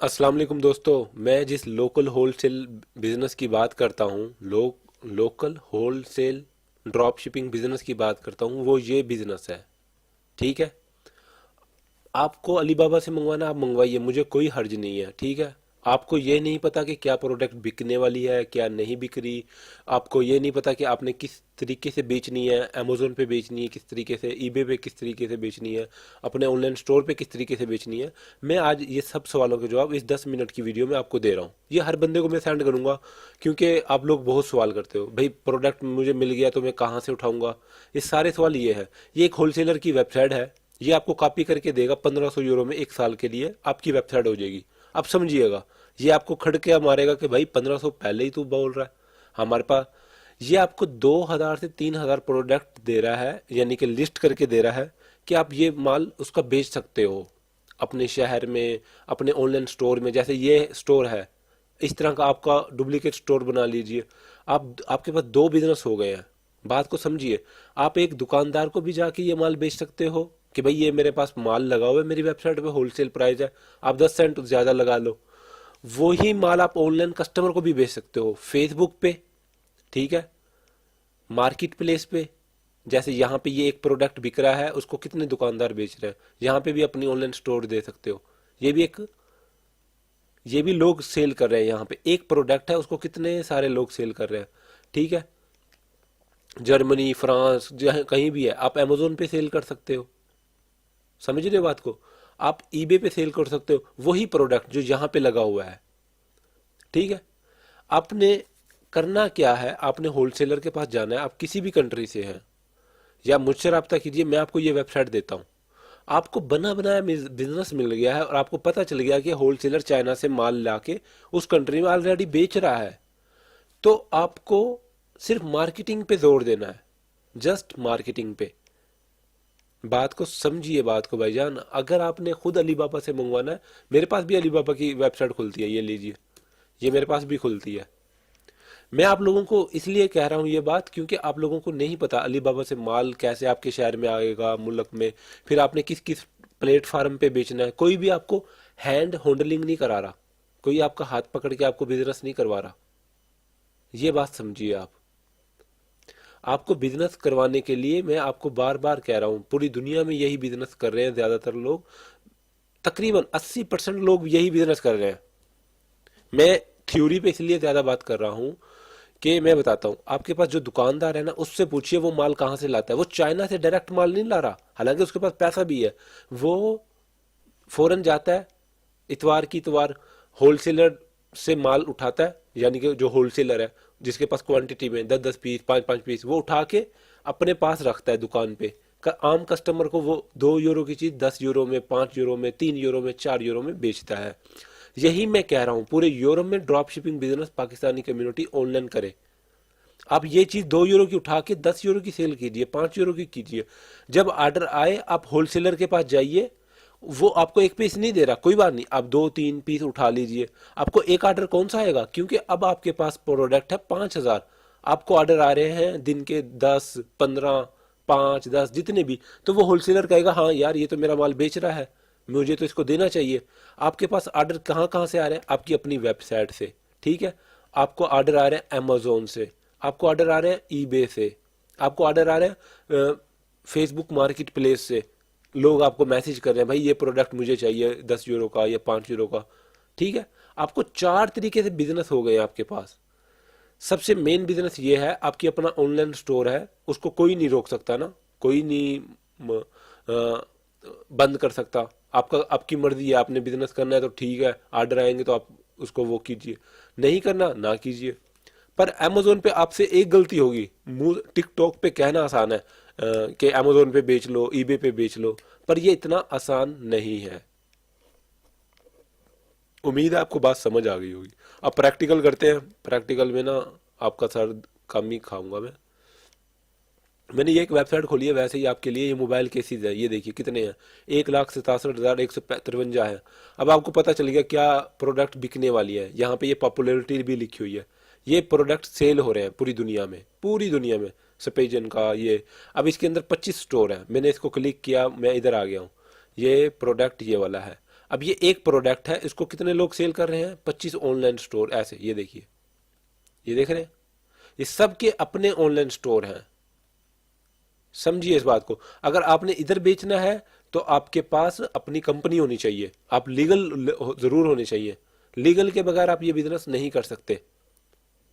अस्सलाम वालेकुम दोस्तों। मैं जिस लोकल होलसेल बिजनेस की बात करता हूँ, local wholesale drop shipping business की बात करता हूँ, वो ये बिजनेस है। ठीक है। आपको अलीबाबा से मंगवाना आप मंगवाइए, मुझे कोई हर्ज नहीं है। ठीक है। आपको ये नहीं पता कि क्या प्रोडक्ट बिकने वाली है क्या नहीं बिक रही। आपको ये नहीं पता कि आपने किस तरीके से बेचनी है, अमेजोन पे बेचनी है किस तरीके से, ईबे पे किस तरीके से बेचनी है, अपने ऑनलाइन स्टोर पे किस तरीके से बेचनी है। मैं आज ये सब सवालों के जवाब इस 10 मिनट की वीडियो में आपको दे रहा हूँ। ये हर बंदे को मैं सेंड करूंगा, क्योंकि आप लोग बहुत सवाल करते हो भाई प्रोडक्ट मुझे मिल गया तो मैं कहाँ से उठाऊंगा। ये सारे सवाल ये है। ये एक होलसेलर की वेबसाइट है। ये आपको कॉपी करके देगा 1500 यूरो में, 1 साल के लिए आपकी वेबसाइट हो जाएगी। अब समझिएगा, ये आपको खड़के मारेगा कि भाई 1500 पहले ही तू बोल रहा है हमारे पास। ये आपको 2000 से 3000 प्रोडक्ट दे रहा है, यानी कि लिस्ट करके दे रहा है कि आप ये माल उसका बेच सकते हो अपने शहर में, अपने ऑनलाइन स्टोर में। जैसे ये स्टोर है, इस तरह का आपका डुप्लीकेट स्टोर बना लीजिए। आप आपके पास दो बिजनेस हो गए हैं। बात को समझिए। आप एक दुकानदार को भी जाके ये माल बेच सकते हो कि भाई ये मेरे पास माल लगा हुआ है, मेरी वेबसाइट पे होलसेल प्राइस है, आप 10 सेंट ज्यादा लगा लो। वही माल आप ऑनलाइन कस्टमर को भी बेच सकते हो फेसबुक पे। ठीक है। मार्केट प्लेस पे, जैसे यहाँ पे ये एक प्रोडक्ट बिक रहा है, उसको कितने दुकानदार बेच रहे हैं, यहाँ पे भी अपनी ऑनलाइन स्टोर दे सकते हो। ये भी एक, ये भी लोग सेल कर रहे हैं। यहाँ पे एक प्रोडक्ट है, उसको कितने सारे लोग सेल कर रहे हैं। ठीक है। जर्मनी, फ्रांस, जहाँ कहीं भी है, आप अमेजोन पे सेल कर सकते हो। समझ रहे हो बात को। आप ईबे पे सेल कर सकते हो वही प्रोडक्ट जो यहाँ पे लगा हुआ है। ठीक है। आपने करना क्या है, आपने होलसेलर के पास जाना है। आप किसी भी कंट्री से हैं या मुझसे रब्ता कीजिए, मैं आपको ये वेबसाइट देता हूँ। आपको बना बनाया बिजनेस मिल गया है और आपको पता चल गया कि होलसेलर चाइना से माल लाके उस कंट्री में ऑलरेडी बेच रहा है। तो आपको सिर्फ मार्केटिंग पे जोर देना है, जस्ट मार्केटिंग पे। बात को समझिए, बात को भाईजान। अगर आपने खुद अलीबाबा से मंगवाना है, मेरे पास भी अलीबाबा की वेबसाइट खुलती है, ये लीजिए, ये मेरे पास भी खुलती है। मैं आप लोगों को इसलिए कह रहा हूँ ये बात, क्योंकि आप लोगों को नहीं पता अलीबाबा से माल कैसे आपके शहर में आएगा, मुल्क में, फिर आपने किस किस प्लेटफार्म पे बेचना है। कोई भी आपको हैंड होल्डलिंग नहीं करा रहा, कोई आपका हाथ पकड़ के आपको बिजनेस नहीं करवा रहा। ये बात समझिए आप। आपको बिजनेस करवाने के लिए मैं आपको बार बार कह रहा हूँ, पूरी दुनिया में यही बिजनेस कर रहे हैं ज्यादातर लोग। तकरीबन 80% लोग यही बिजनेस कर रहे हैं। मैं थ्योरी पे इसलिए ज्यादा बात कर रहा हूँ कि मैं बताता हूँ। आपके पास जो दुकानदार है ना, उससे पूछिए वो माल कहाँ से लाता है। वो चाइना से डायरेक्ट माल नहीं ला रहा, हालांकि उसके पास पैसा भी है। वो फौरन जाता है, इतवार की इतवार होलसेलर से माल उठाता है, यानी कि जो होलसेलर है जिसके पास क्वांटिटी में 10-10 पीस, 5-5 पीस, वो उठा के अपने पास रखता है दुकान पे। आम कस्टमर को वो 2 यूरो की चीज 10 यूरो में, 5 यूरो में, 3 यूरो में, 4 यूरो में बेचता है। यही मैं कह रहा हूँ, पूरे यूरोप में drop shipping business Pakistani community online करे। आप ये चीज 2 यूरो की उठा के 10 यूरो की सेल कीजिए, 5 यूरो की कीजिए। जब ऑर्डर आए आप होलसेलर के पास जाइए, वो आपको एक पीस नहीं दे रहा, कोई बात नहीं, आप 2-3 पीस उठा लीजिए। आपको एक ऑर्डर कौन सा आएगा, क्योंकि अब आपके पास प्रोडक्ट है 5000। आपको ऑर्डर आ रहे हैं दिन के 10-15, 5-10 जितने भी। तो वो होलसेलर कहेगा हाँ यार ये तो मेरा माल बेच रहा है, मुझे तो इसको देना चाहिए। आपके पास ऑर्डर कहाँ कहाँ से आ रहे हैं, आपकी अपनी वेबसाइट से। ठीक है। आपको ऑर्डर आ रहे हैं अमेजोन से, आपको ऑर्डर आ रहे हैं ईबे से, आपको ऑर्डर आ रहे हैं फेसबुक मार्केट प्लेस से। लोग आपको मैसेज कर रहे हैं भाई ये प्रोडक्ट मुझे चाहिए 10 यूरो का या 5 यूरो का। ठीक है। आपको 4 तरीके से बिजनेस हो गए आपके पास। सबसे मेन बिजनेस ये है, आपकी अपना ऑनलाइन स्टोर है, उसको कोई नहीं रोक सकता ना, कोई नहीं बंद कर सकता। आपका आपकी मर्जी है, आपने बिजनेस करना है तो ठीक है, ऑर्डर आएंगे तो आप उसको वो कीजिए, नहीं करना ना कीजिए। पर अमेजोन पे आपसे एक गलती होगी, मुंह टिकटॉक पे कहना आसान है कि अमेजोन पे बेच लो, ईबे पे बेच लो, पर ये इतना आसान नहीं है। उम्मीद है आपको बात समझ आ गई होगी। अब प्रैक्टिकल करते हैं। प्रैक्टिकल में ना आपका सर कम ही खाऊंगा मैं। मैंने ये एक वेबसाइट खोली है वैसे ही आपके लिए। ये मोबाइल केसेज है, ये देखिए कितने हैं, 1,67,153 है। अब आपको पता चल गया क्या प्रोडक्ट बिकने वाली है। यहाँ पे ये पॉपुलैरिटी भी लिखी हुई है। ये प्रोडक्ट सेल हो रहे हैं पूरी दुनिया में, पूरी दुनिया में। सपेजन का ये, अब इसके अंदर 25 स्टोर है। मैंने इसको क्लिक किया, मैं इधर आ गया हूँ। ये प्रोडक्ट ये वाला है। अब ये एक प्रोडक्ट है, इसको कितने लोग सेल कर रहे हैं? 25 ऑनलाइन स्टोर, ऐसे ये देखिए, ये देख रहे हैं, ये सबके अपने ऑनलाइन स्टोर हैं। समझिए इस बात को। अगर आपने इधर बेचना है तो आपके पास अपनी कंपनी होनी चाहिए, आप लीगल जरूर होने चाहिए, लीगल के बगैर आप ये बिजनेस नहीं कर सकते।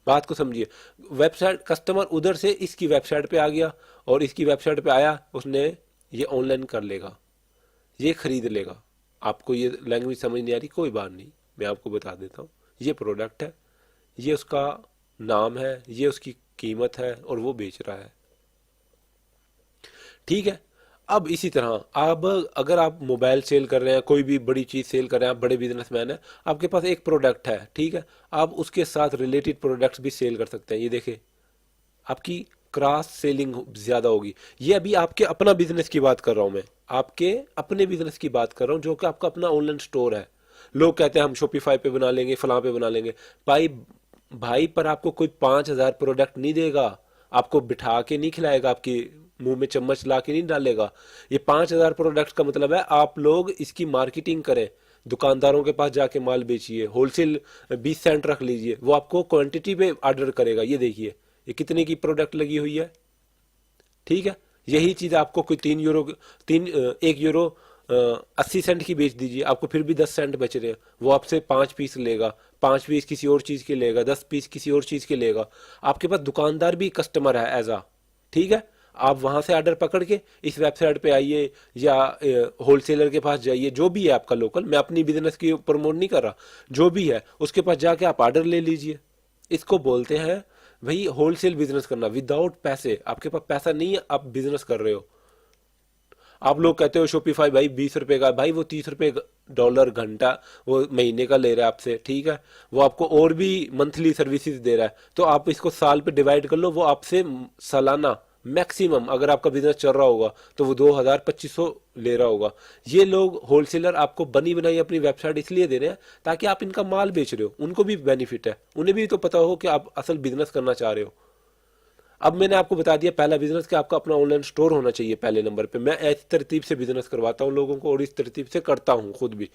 बात को समझिए। वेबसाइट, कस्टमर उधर से इसकी वेबसाइट पे आ गया और इसकी वेबसाइट पे आया, उसने ये ऑनलाइन कर लेगा, ये खरीद लेगा। आपको ये लैंग्वेज समझ नहीं आ रही, कोई बात नहीं, मैं आपको बता देता हूँ। ये प्रोडक्ट है, ये उसका नाम है, ये उसकी कीमत है और वो बेच रहा है। ठीक है। अब इसी तरह अब अगर आप मोबाइल सेल कर रहे हैं, कोई भी बड़ी चीज सेल कर रहे हैं, आप बड़े बिजनेसमैन हैं, आपके पास एक प्रोडक्ट है, ठीक है, आप उसके साथ रिलेटेड प्रोडक्ट्स भी सेल कर सकते हैं। ये देखें, आपकी क्रॉस सेलिंग ज्यादा होगी। ये अभी आपके अपना बिजनेस की बात कर रहा हूं मैं, आपके अपने बिजनेस की बात कर रहा हूं, जो कि आपका अपना ऑनलाइन स्टोर है। लोग कहते हैं हम शॉपिफाई पे बना लेंगे, फलां पे बना लेंगे। भाई, भाई पर आपको कोई 5,000 प्रोडक्ट नहीं देगा, आपको बिठा के नहीं खिलाएगा, आपकी मुंह में चम्मच ला के नहीं डालेगा। ये 5,000 प्रोडक्ट का मतलब है आप लोग इसकी मार्केटिंग करें, दुकानदारों के पास जाके माल बेचिए, होलसेल 20 सेंट रख लीजिए, वो आपको क्वांटिटी पे ऑर्डर करेगा। ये देखिए, ये कितने की प्रोडक्ट लगी हुई है, ठीक है। यही चीज आपको कोई 3 यूरो, 1 यूरो 80 सेंट की बेच दीजिए, आपको फिर भी 10 सेंट बच रहे हैं। वो आपसे 5 पीस लेगा, 5 पीस किसी और चीज के लेगा, 10 पीस किसी और चीज के लेगा। आपके पास दुकानदार भी कस्टमर है एज आ, ठीक है। आप वहां से ऑर्डर पकड़ के इस वेबसाइट पे आइए या होलसेलर के पास जाइए, जो भी है आपका लोकल, मैं अपनी बिजनेस की प्रमोट नहीं कर रहा, जो भी है उसके पास जाके आप ऑर्डर ले लीजिए। इसको बोलते हैं भाई होलसेल बिजनेस करना विदाउट पैसे। आपके पास पैसा नहीं है, आप बिजनेस कर रहे हो। आप लोग कहते हो शॉपिफाई भाई 20 रुपए का, भाई वो 30 रुपए डॉलर घंटा वो महीने का ले रहा है आपसे, ठीक है। वो आपको और भी मंथली सर्विसेज दे रहा है, तो आप इसको साल पे डिवाइड कर लो, वो आपसे सालाना मैक्सिमम, अगर आपका बिजनेस चल रहा होगा तो वो 2,000 2500 ले रहा होगा। ये लोग होलसेलर आपको बनी बनाई अपनी वेबसाइट इसलिए दे रहे हैं ताकि आप इनका माल बेच रहे हो, उनको भी बेनिफिट है, उन्हें भी तो पता हो कि आप असल बिजनेस करना चाह रहे हो। अब मैंने आपको बता दिया पहला बिजनेस कि आपका अपना ऑनलाइन स्टोर होना चाहिए पहले नंबर पे। मैं इस तरतीब से बिजनेस करवाता हूँ लोगों को और इस तरतीब से करता हूँ खुद भी,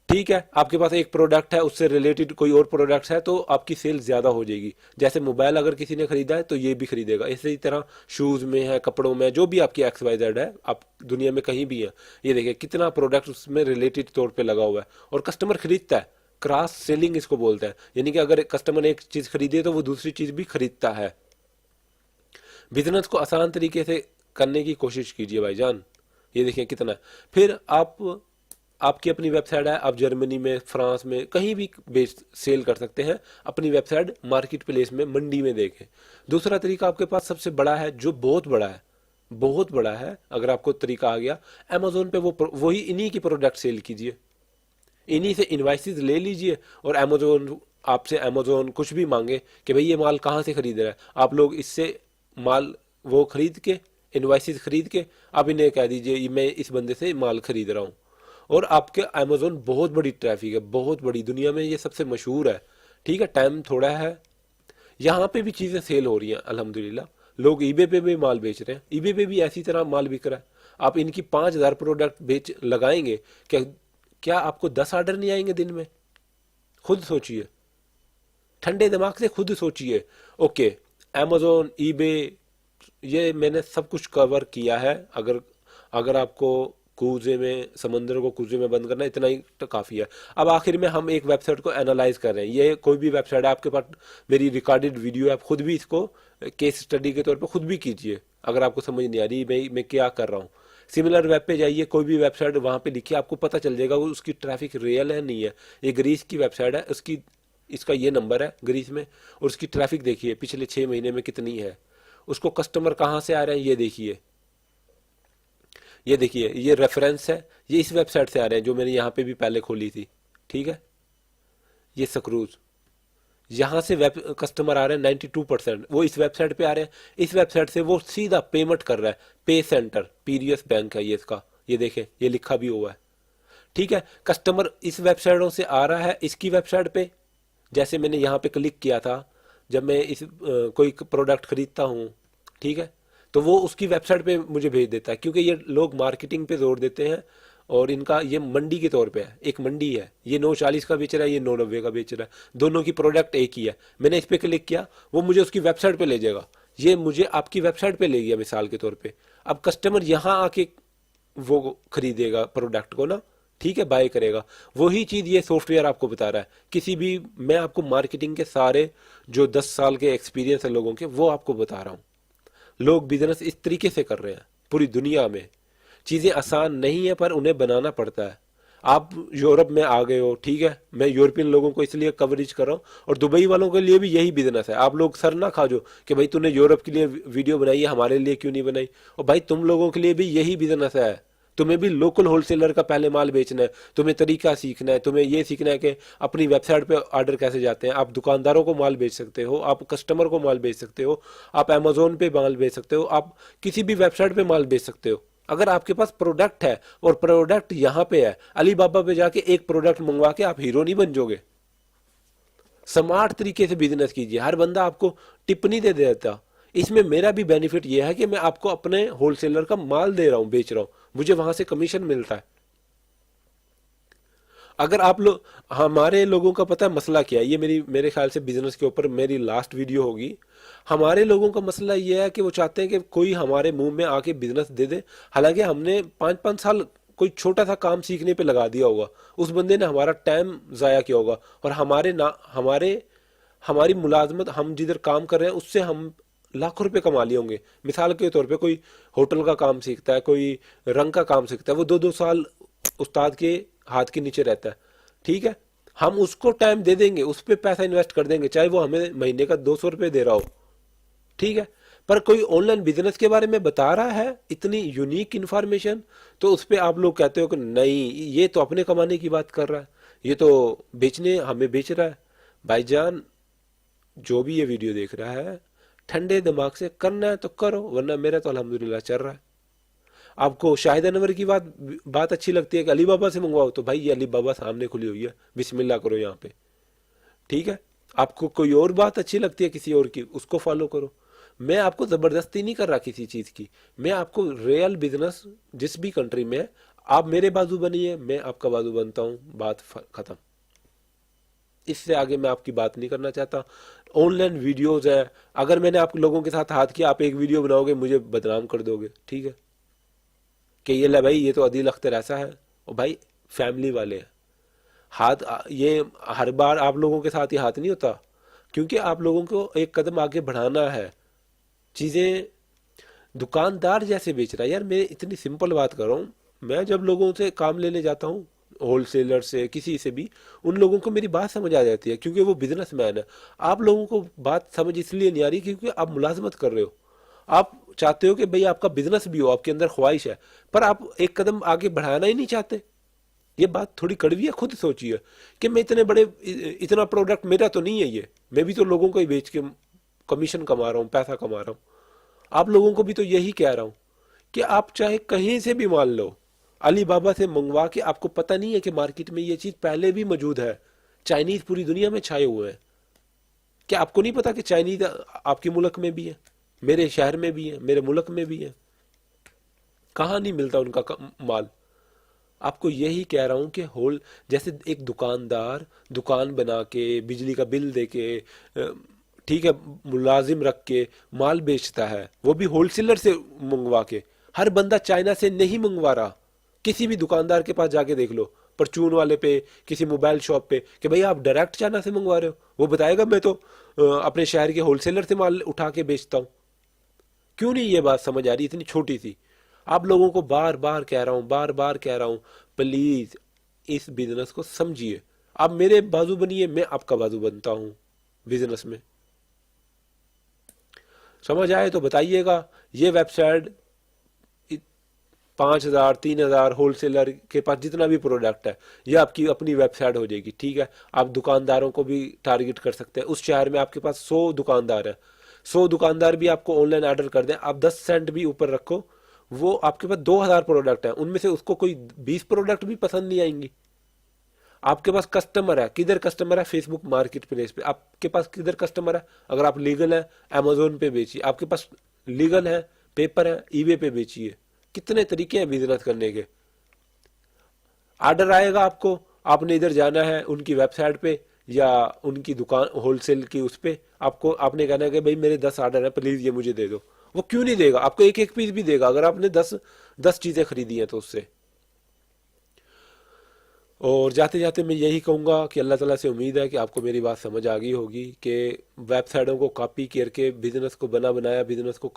ठीक है। आपके पास एक प्रोडक्ट है, उससे रिलेटेड कोई और प्रोडक्ट्स है, तो आपकी सेल ज्यादा हो जाएगी। जैसे मोबाइल अगर किसी ने खरीदा है तो ये भी खरीदेगा, इसी तरह शूज में है, कपड़ों में, जो भी आपकी XYZ है, आप दुनिया में कहीं भी है, ये देखिए कितना प्रोडक्ट उसमें रिलेटेड तौर पे लगा हुआ है और कस्टमर खरीदता है। क्रॉस सेलिंग इसको बोलते हैं, यानी कि अगर कस्टमर ने एक चीज खरीदी है तो वो दूसरी चीज भी खरीदता है। बिजनेस को आसान तरीके से करने की कोशिश कीजिए भाईजान। ये देखिए कितना है। फिर आप, आपकी अपनी वेबसाइट है, आप जर्मनी में, फ्रांस में, कहीं भी बेच सेल कर सकते हैं अपनी वेबसाइट मार्केट प्लेस में, मंडी में देखें। दूसरा तरीका आपके पास सबसे बड़ा है, जो बहुत बड़ा है, बहुत बड़ा है, अगर आपको तरीका आ गया, अमेजोन पे वो वही इन्हीं की प्रोडक्ट सेल कीजिए, इन्हीं से इनवाइसेस ले लीजिए और अमेजोन आपसे, अमेजोन कुछ भी मांगे कि भाई ये माल कहाँ से खरीद रहा है, आप लोग इससे माल वो खरीद के, इनवाइसेस खरीद के आप इन्हें कह दीजिए ये मैं इस बंदे से माल खरीद रहा हूँ। और आपके अमेजोन बहुत बड़ी ट्रैफिक है, बहुत बड़ी, दुनिया में ये सबसे मशहूर है, ठीक है। टाइम थोड़ा है, यहाँ पे भी चीज़ें सेल हो रही हैं अल्हम्दुलिल्लाह। लोग ईबे पे भी माल बेच रहे हैं, ईबे पे भी ऐसी तरह माल बिक रहा है। आप इनकी 5,000 प्रोडक्ट बेच लगाएंगे, क्या क्या आपको 10 ऑर्डर नहीं आएंगे दिन में? खुद सोचिए, ठंडे दिमाग से खुद सोचिए। ओके, अमेजोन, ईबे, ये मैंने सब कुछ कवर किया है। अगर अगर आपको कूजे में, समंदर को कूजे में बंद करना, इतना ही तो काफ़ी है। अब आखिर में हम एक वेबसाइट को एनालाइज कर रहे हैं। ये कोई भी वेबसाइट है आपके पास, मेरी रिकॉर्डेड वीडियो है, आप खुद भी इसको केस स्टडी के तौर पर खुद भी कीजिए। अगर आपको समझ नहीं आ रही मैं क्या कर रहा हूँ, सिमिलर वेब पे जाइए, कोई भी वेबसाइट वहाँ पे लिखिए, आपको पता चल जाएगा वो उसकी ट्रैफिक रियल है नहीं है। ये ग्रीस की वेबसाइट है, उसकी, इसका ये नंबर है ग्रीस में, और उसकी ट्रैफिक देखिए पिछले 6 महीने में कितनी है। उसको कस्टमर कहाँ से आ रहे हैं ये देखिए, ये देखिए, ये रेफरेंस है, ये इस वेबसाइट से आ रहे हैं जो मैंने यहाँ पे भी पहले खोली थी, ठीक है। ये सक्रूज, यहाँ से वेब कस्टमर आ रहे हैं 92%, वो इस वेबसाइट पे आ रहे हैं। इस वेबसाइट से वो सीधा पेमेंट कर रहा है, पे सेंटर, पीरियस बैंक है ये इसका, ये देखें, ये लिखा भी हुआ है, ठीक है। कस्टमर इस वेबसाइटों से आ रहा है इसकी वेबसाइट पे, जैसे मैंने यहाँ पे क्लिक किया था, जब मैं इस कोई प्रोडक्ट खरीदता हूँ, ठीक है, तो वो उसकी वेबसाइट पे मुझे भेज देता है, क्योंकि ये लोग मार्केटिंग पे जोर देते हैं और इनका ये मंडी के तौर पे है, एक मंडी है, ये 940 का बेच रहा है, ये 990 का बेच रहा है, दोनों की प्रोडक्ट एक ही है। मैंने इस पे क्लिक किया, वो मुझे उसकी वेबसाइट पे ले जाएगा, ये मुझे आपकी वेबसाइट पे ले गया मिसाल के तौर पे। अब कस्टमर यहाँ आके वो खरीदेगा प्रोडक्ट को ना, ठीक है, बाय करेगा। वही चीज ये सॉफ्टवेयर आपको बता रहा है। किसी भी, मैं आपको मार्केटिंग के सारे जो 10 साल के एक्सपीरियंस है लोगों के, वो आपको बता रहा हूँ। लोग बिजनेस इस तरीके से कर रहे हैं पूरी दुनिया में। चीजें आसान नहीं है पर उन्हें बनाना पड़ता है। आप यूरोप में आ गए हो, ठीक है, मैं यूरोपियन लोगों को इसलिए कवरेज कर रहा हूँ, और दुबई वालों के लिए भी यही बिजनेस है। आप लोग सर ना खाजो कि भाई तूने यूरोप के लिए वीडियो बनाई है, हमारे लिए क्यों नहीं बनाई। और भाई तुम लोगों के लिए भी यही बिजनेस है। तुम्हें भी लोकल होलसेलर का पहले माल बेचना है, तुम्हें तरीका सीखना है, तुम्हें ये सीखना है कि अपनी वेबसाइट पे ऑर्डर कैसे जाते हैं। आप दुकानदारों को माल बेच सकते हो, आप कस्टमर को माल बेच सकते हो, आप अमेजोन पे माल बेच सकते हो, आप किसी भी वेबसाइट पे माल बेच सकते हो। अगर आपके पास प्रोडक्ट है और प्रोडक्ट यहाँ पे है, अली बाबा पे जाके एक प्रोडक्ट मंगवा के आप हीरो नहीं बन जाओगे। स्मार्ट तरीके से बिजनेस कीजिए, हर बंदा आपको टिप्पणी दे देता। इसमें मेरा भी बेनिफिट यह है कि मैं आपको अपने होलसेलर का माल दे रहा हूं, बेच रहा हूं, मुझे वहां से कमीशन मिलता है। अगर आप लोग, हमारे लोगों का पता है मसला क्या है, ये मेरे ख्याल से बिजनेस के ऊपर मेरी लास्ट वीडियो होगी। हमारे लोगों का मसला ये है कि वो चाहते हैं कि कोई हमारे मुंह में आके बिजनेस दे दे। हालांकि हमने 5-5 साल कोई छोटा सा काम सीखने पे लगा दिया होगा, उस बंदे ने हमारा टाइम जाया किया होगा, और हमारी मुलाजमत, हम जिधर काम कर रहे हैं उससे हम लाखों रुपए कमा लिए होंगे। मिसाल के तौर पे कोई होटल का काम सीखता है, कोई रंग का काम सीखता है, वो 2-2 साल उस्ताद के हाथ के नीचे रहता है, ठीक है। हम उसको टाइम दे देंगे, उस पर पैसा इन्वेस्ट कर देंगे, चाहे वो हमें महीने का 200 रुपये दे रहा हो, ठीक है। पर कोई ऑनलाइन बिजनेस के बारे में बता रहा है इतनी यूनिक इंफॉर्मेशन, तो उस पर आप लोग कहते हो कि नहीं, ये तो अपने कमाने की बात कर रहा है, ये तो बेचने हमें बेच रहा है। भाईजान, जो भी ये वीडियो देख रहा है, ठंडे दिमाग से करना है तो करो, वरना मेरा तो अल्हम्दुलिल्लाह चल रहा है। आपको शाहिद अनवर की बात अच्छी लगती है कि अली बाबा से मंगवाओ, तो भाई ये अली बाबा सामने खुली हुई है, बिस्मिल्लाह करो यहाँ पे, ठीक है। आपको कोई और बात अच्छी लगती है किसी और की, उसको फॉलो करो। मैं आपको जबरदस्ती नहीं कर रहा किसी चीज की, मैं आपको रियल बिजनेस जिस भी कंट्री में है, आप मेरे बाजू बनिए, मैं आपका बाजू बनता हूँ, बात खत्म। इससे आगे मैं आपकी बात नहीं करना चाहता। ऑनलाइन वीडियोज है, अगर मैंने आप लोगों के साथ हाथ किया, आप एक वीडियो बनाओगे मुझे बदनाम कर दोगे, ठीक है, कि ये ले भाई, ये तो अदील अख्तर ऐसा है। और भाई फैमिली वाले हैं, हाथ ये हर बार आप लोगों के साथ ही हाथ नहीं होता, क्योंकि आप लोगों को एक कदम आगे बढ़ाना है। चीजें दुकानदार जैसे बेच रहा है यार, मैं इतनी सिंपल बात कर रहा हूँ। मैं जब लोगों से काम लेने जाता हूँ, होलसेलर से, किसी से भी, उन लोगों को मेरी बात समझ आ जाती है, क्योंकि वो बिजनेसमैन है। आप लोगों को बात समझ इसलिए नहीं आ रही क्योंकि आप मुलाजमत कर रहे हो। आप चाहते हो कि भाई आपका बिजनेस भी हो, आपके अंदर ख्वाहिश है, पर आप एक कदम आगे बढ़ाना ही नहीं चाहते। ये बात थोड़ी कड़वी है, खुद सोचिए कि मैं इतने बड़े, इतना प्रोडक्ट मेरा तो नहीं है ये, मैं भी तो लोगों को ही बेच के कमीशन कमा रहा हूँ, पैसा कमा रहा हूँ। आप लोगों को भी तो यही कह रहा हूं कि आप चाहे कहीं से भी मान लो, अली बाबा से मंगवा के, आपको पता नहीं है कि मार्केट में ये चीज पहले भी मौजूद है। चाइनीज पूरी दुनिया में छाए हुए हैं। क्या आपको नहीं पता कि चाइनीज आपके मुल्क में भी है, मेरे शहर में भी है, मेरे मुल्क में भी है। कहाँ नहीं मिलता उनका माल। आपको यही कह रहा हूं कि होल, जैसे एक दुकानदार दुकान बना के, बिजली का बिल दे के, ठीक है, मुलाजिम रख के माल बेचता है, वो भी होलसेलर से मंगवा के। हर बंदा चाइना से नहीं मंगवा रहा। किसी भी दुकानदार के पास जाके देख लो, परचून वाले पे, किसी मोबाइल शॉप पे, कि भाई आप डायरेक्ट चाइना से मंगवा रहे हो, वो बताएगा मैं तो अपने शहर के होलसेलर से माल उठा के बेचता हूँ। क्यों नहीं ये बात समझ आ रही, इतनी छोटी सी। आप लोगों को बार बार कह रहा हूं, बार बार कह रहा हूं, प्लीज इस बिजनेस को समझिए। आप मेरे बाजू बनिए, मैं आपका बाजू बनता हूं बिजनेस में। समझ आए तो बताइएगा। ये वेबसाइट 5,000 3,000 होलसेलर के पास जितना भी प्रोडक्ट है, ये आपकी अपनी वेबसाइट हो जाएगी, ठीक है। आप दुकानदारों को भी टारगेट कर सकते हैं। उस शहर में आपके पास 100 दुकानदार है, 100 दुकानदार भी आपको ऑनलाइन ऑर्डर कर दें, आप 10 सेंट भी ऊपर रखो, वो आपके पास 2,000 प्रोडक्ट है, उनमें से उसको कोई 20 प्रोडक्ट भी पसंद नहीं आएंगी। आपके पास कस्टमर है, किधर कस्टमर है, फेसबुक मार्केट प्लेस पे। आपके पास किधर कस्टमर है, अगर आप लीगल है, अमेजोन पे बेचिए। आपके पास लीगल है, पेपर है, ईबे पे बेचिए। कितने तरीके हैं बिजनेस करने के। ऑर्डर आएगा आपको, आपने इधर जाना है उनकी वेबसाइट पे या उनकी दुकान होलसेल की उस पे, आपको आपने कहना है कि भाई मेरे 10 ऑर्डर है, प्लीज ये मुझे दे दो। वो क्यों नहीं देगा आपको, एक एक पीस भी देगा अगर आपने 10 10 चीजें खरीदी हैं तो उससे। और जाते जाते मैं यही कहूँगा कि अल्लाह ताला से उम्मीद है कि आपको मेरी बात समझ आ गई होगी कि वेबसाइटों को कॉपी करके बिजनेस को बना बनाया बिजनेस को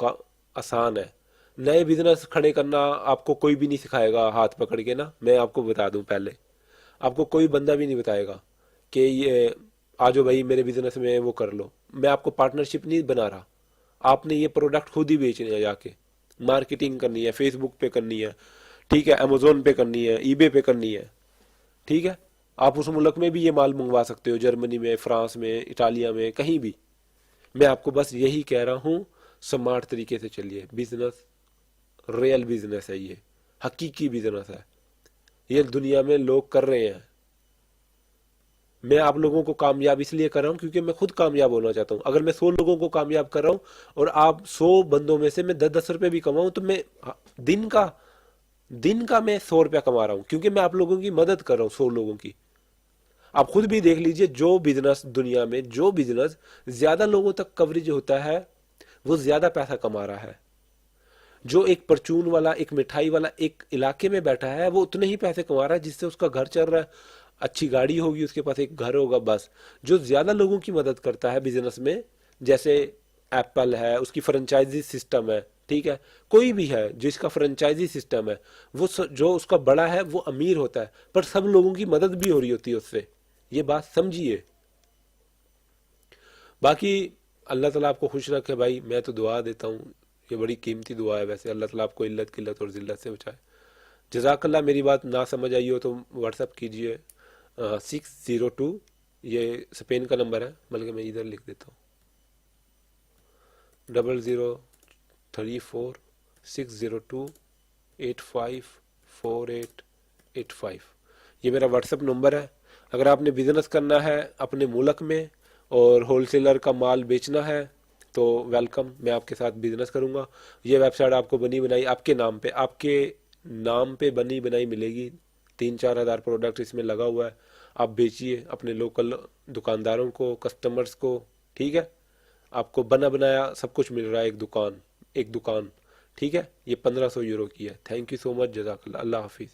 आसान है। नए बिजनेस खड़े करना आपको कोई भी नहीं सिखाएगा हाथ पकड़ के ना, मैं आपको बता दूं पहले, आपको कोई बंदा भी नहीं बताएगा कि ये आ जाओ भाई मेरे बिजनेस में वो कर लो। मैं आपको पार्टनरशिप नहीं बना रहा, आपने ये प्रोडक्ट खुद ही बेचने हैं, जाके मार्केटिंग करनी है, फेसबुक पे करनी है, ठीक है, अमेजोन पे करनी है, ईबे पे करनी है, ठीक है। आप उस मुल्क में भी ये माल मंगवा सकते हो, जर्मनी में, फ्रांस में, इटालिया में, कहीं भी। मैं आपको बस यही कह रहा हूँ, स्मार्ट तरीके से चलिए। बिजनेस रियल बिजनेस है, ये हकीकी बिजनेस है, ये दुनिया में लोग कर रहे हैं। मैं आप लोगों को कामयाब इसलिए कर रहा हूँ क्योंकि मैं खुद कामयाब होना चाहता हूँ। अगर मैं 100 लोगों को कामयाब कर रहा हूँ और आप 100 बंदों में से मैं 10 10 रुपए भी कमाऊं तो मैं दिन का दिन का मैं 100 रुपया कमा रहा हूँ क्योंकि मैं आप लोगों की मदद कर रहा हूँ, 100 लोगों की। आप खुद भी देख लीजिए, जो बिजनेस दुनिया में, जो बिजनेस ज्यादा लोगों तक कवरेज होता है वो ज्यादा पैसा कमा रहा है। जो एक परचून वाला, एक मिठाई वाला एक इलाके में बैठा है वो उतने ही पैसे कमा रहा है जिससे उसका घर चल रहा है, अच्छी गाड़ी होगी उसके पास, एक घर होगा, बस। जो ज्यादा लोगों की मदद करता है बिजनेस में, जैसे एप्पल है, उसकी फ्रेंचाइजी सिस्टम है, ठीक है, कोई भी है जिसका फ्रेंचाइजी सिस्टम है, वो जो उसका बड़ा है वो अमीर होता है, पर सब लोगों की मदद भी हो रही होती है उससे। ये बात समझिए। बाकी अल्लाह ताला आपको खुश रखे भाई, मैं तो दुआ देता हूँ, ये बड़ी कीमती दुआ है वैसे, अल्लाह ताला आपको इल्लत किल्लत और जिल्लत से बचाए। जजाकल्ला। मेरी बात ना समझ आई हो तो व्हाट्सअप कीजिए, 602, ये स्पेन का नंबर है, बल्कि मैं इधर लिख देता हूँ, 0034 602 854885। ये मेरा व्हाट्सअप नंबर है। अगर आपने बिजनेस करना है अपने मुल्क में और होलसेलर का माल बेचना है तो वेलकम, मैं आपके साथ बिजनेस करूंगा। ये वेबसाइट आपको बनी बनाई आपके नाम पे बनी बनाई मिलेगी। 3 4 हज़ार प्रोडक्ट इसमें लगा हुआ है, आप बेचिए अपने लोकल दुकानदारों को, कस्टमर्स को, ठीक है। आपको बना बनाया सब कुछ मिल रहा है, एक दुकान, ठीक है। ये 1500 यूरो की है। थैंक यू सो मच, जजाकल्ला, अल्लाह हाफिज़।